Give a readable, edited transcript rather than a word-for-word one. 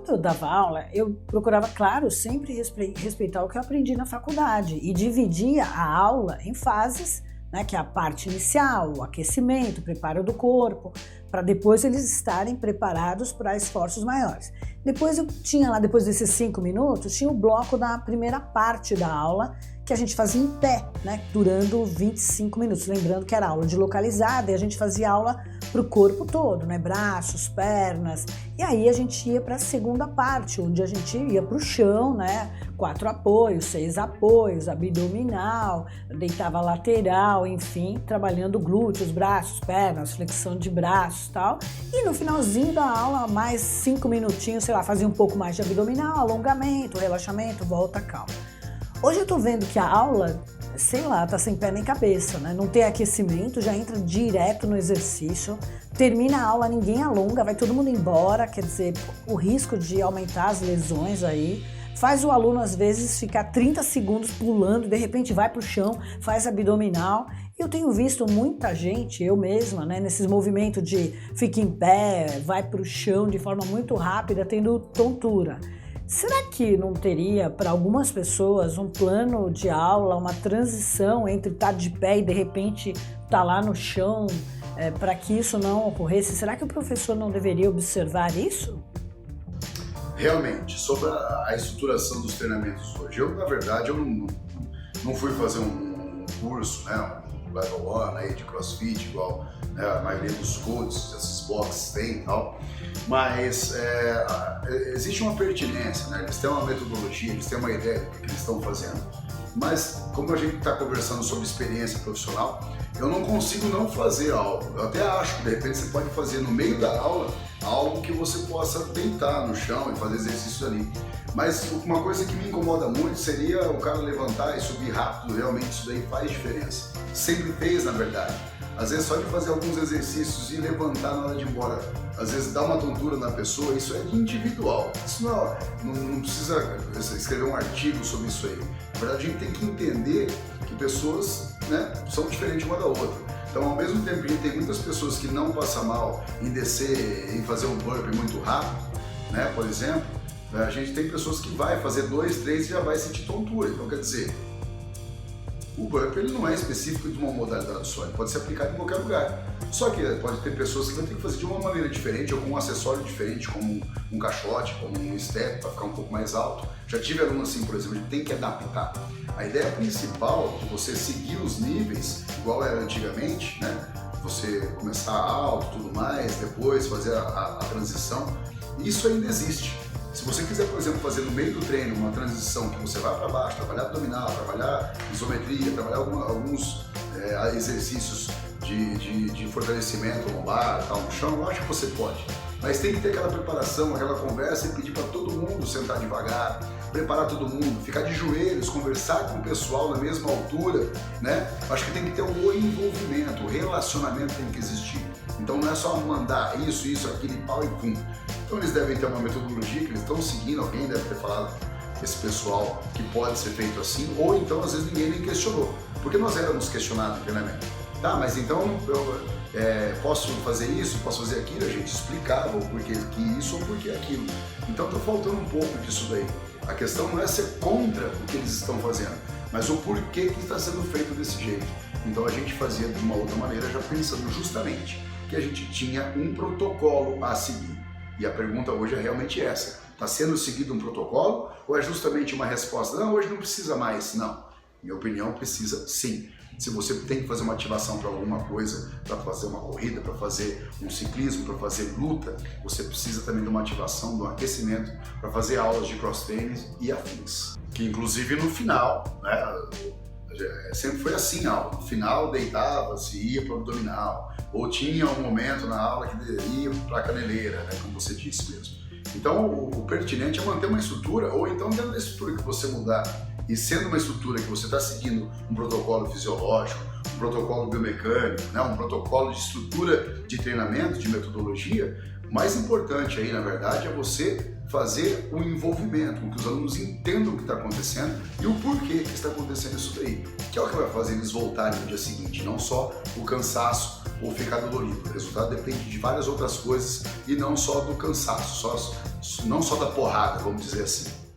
quando eu dava aula, eu procurava, claro, sempre respeitar o que eu aprendi na faculdade e dividia a aula em fases, né, que é a parte inicial, o aquecimento, o preparo do corpo, para depois eles estarem preparados para esforços maiores. Depois eu tinha lá, depois desses 5 minutos, tinha o bloco da primeira parte da aula, que a gente fazia em pé, né, durando 25 minutos. Lembrando que era aula de localizada e a gente fazia aula para o corpo todo, né, braços, pernas. E aí a gente ia para a segunda parte, onde a gente ia para o chão, né, 4 apoios, 6 apoios, abdominal, deitava lateral, enfim, trabalhando glúteos, braços, pernas, flexão de braços e tal. E no finalzinho da aula, mais 5 minutinhos, sei lá, fazia um pouco mais de abdominal, alongamento, relaxamento, volta, calma. Hoje eu tô vendo que a aula, sei lá, tá sem pé nem cabeça, né? Não tem aquecimento, já entra direto no exercício, termina a aula, ninguém alonga, vai todo mundo embora, quer dizer, o risco de aumentar as lesões aí, faz o aluno às vezes ficar 30 segundos pulando, de repente vai pro chão, faz abdominal. E eu tenho visto muita gente, eu mesma, né, nesses movimentos de fica em pé, vai pro chão de forma muito rápida, tendo tontura. Será que não teria, para algumas pessoas, um plano de aula, uma transição entre estar de pé e de repente estar lá no chão, para que isso não ocorresse? Será que o professor não deveria observar isso? Realmente, sobre a estruturação dos treinamentos hoje, eu, na verdade, eu não fui fazer um curso, né, um level 1 aí de CrossFit, igual, né, a maioria dos coaches, esses boxes tem e tal. Mas existe uma pertinência, né? Eles têm uma metodologia, eles têm uma ideia do que eles estão fazendo. Mas como a gente está conversando sobre experiência profissional, eu não consigo não fazer algo. Eu até acho que de repente você pode fazer no meio da aula algo que você possa deitar no chão e fazer exercício ali. Mas uma coisa que me incomoda muito seria o cara levantar e subir rápido. Realmente isso daí faz diferença. Sempre fez, na verdade. Às vezes só de fazer alguns exercícios e levantar na hora de ir embora, às vezes dá uma tontura na pessoa, isso é individual. Isso não precisa escrever um artigo sobre isso aí. Na verdade, a gente tem que entender que pessoas, né, são diferentes uma da outra. Então, ao mesmo tempo que a gente tem muitas pessoas que não passam mal em descer, em fazer um burpee muito rápido, né, por exemplo, a gente tem pessoas que vai fazer 2, 3 e já vai sentir tontura. Então, quer dizer, o burpee ele não é específico de uma modalidade só, ele pode ser aplicado em qualquer lugar. Só que pode ter pessoas que vão ter que fazer de uma maneira diferente ou com um acessório diferente, como um caixote, como um step, para ficar um pouco mais alto. Já tive aluno assim, por exemplo, que tem que adaptar. A ideia principal de você seguir os níveis, igual era antigamente, né? Você começar alto e tudo mais, depois fazer a transição, isso ainda existe. Se você quiser, por exemplo, fazer no meio do treino uma transição que você vai para baixo, trabalhar abdominal, trabalhar isometria, trabalhar alguns exercícios de fortalecimento lombar, tal, no chão, eu acho que você pode. Mas tem que ter aquela preparação, aquela conversa e pedir para todo mundo sentar devagar, preparar todo mundo, ficar de joelhos, conversar com o pessoal na mesma altura, né? Acho que tem que ter um envolvimento, o relacionamento tem que existir. Então não é só mandar isso, aquilo e pau e pum. Então eles devem ter uma metodologia que eles estão seguindo, alguém deve ter falado esse pessoal que pode ser feito assim, ou então às vezes ninguém nem questionou, porque nós éramos questionados no treinamento. Tá, mas então eu posso fazer isso, posso fazer aquilo, a gente explicava o porquê que isso ou porquê aquilo. Então está faltando um pouco disso daí. A questão não é ser contra o que eles estão fazendo, mas o porquê que está sendo feito desse jeito. Então a gente fazia de uma outra maneira, já pensando justamente que a gente tinha um protocolo a seguir. E a pergunta hoje é realmente essa. Está sendo seguido um protocolo ou é justamente uma resposta? Não, hoje não precisa mais. Não. Minha opinião, precisa sim. Se você tem que fazer uma ativação para alguma coisa, para fazer uma corrida, para fazer um ciclismo, para fazer luta, você precisa também de uma ativação, de um aquecimento, para fazer aulas de cross-training e afins. Que inclusive no final, né, sempre foi assim a aula. No final deitava-se, ia para o abdominal, ou tinha um momento na aula que ia para a caneleira, né, como você disse mesmo. Então o pertinente é manter uma estrutura, ou então dentro da estrutura que você mudar, e sendo uma estrutura que você está seguindo um protocolo fisiológico, um protocolo biomecânico, né, um protocolo de estrutura de treinamento, de metodologia, o mais importante aí, na verdade, é você fazer o envolvimento, com que os alunos entendam o que está acontecendo e o porquê que está acontecendo isso daí, que é o que vai fazer eles voltarem no dia seguinte, não só o cansaço ou ficar dolorido. O resultado depende de várias outras coisas e não só do cansaço, não só da porrada, vamos dizer assim.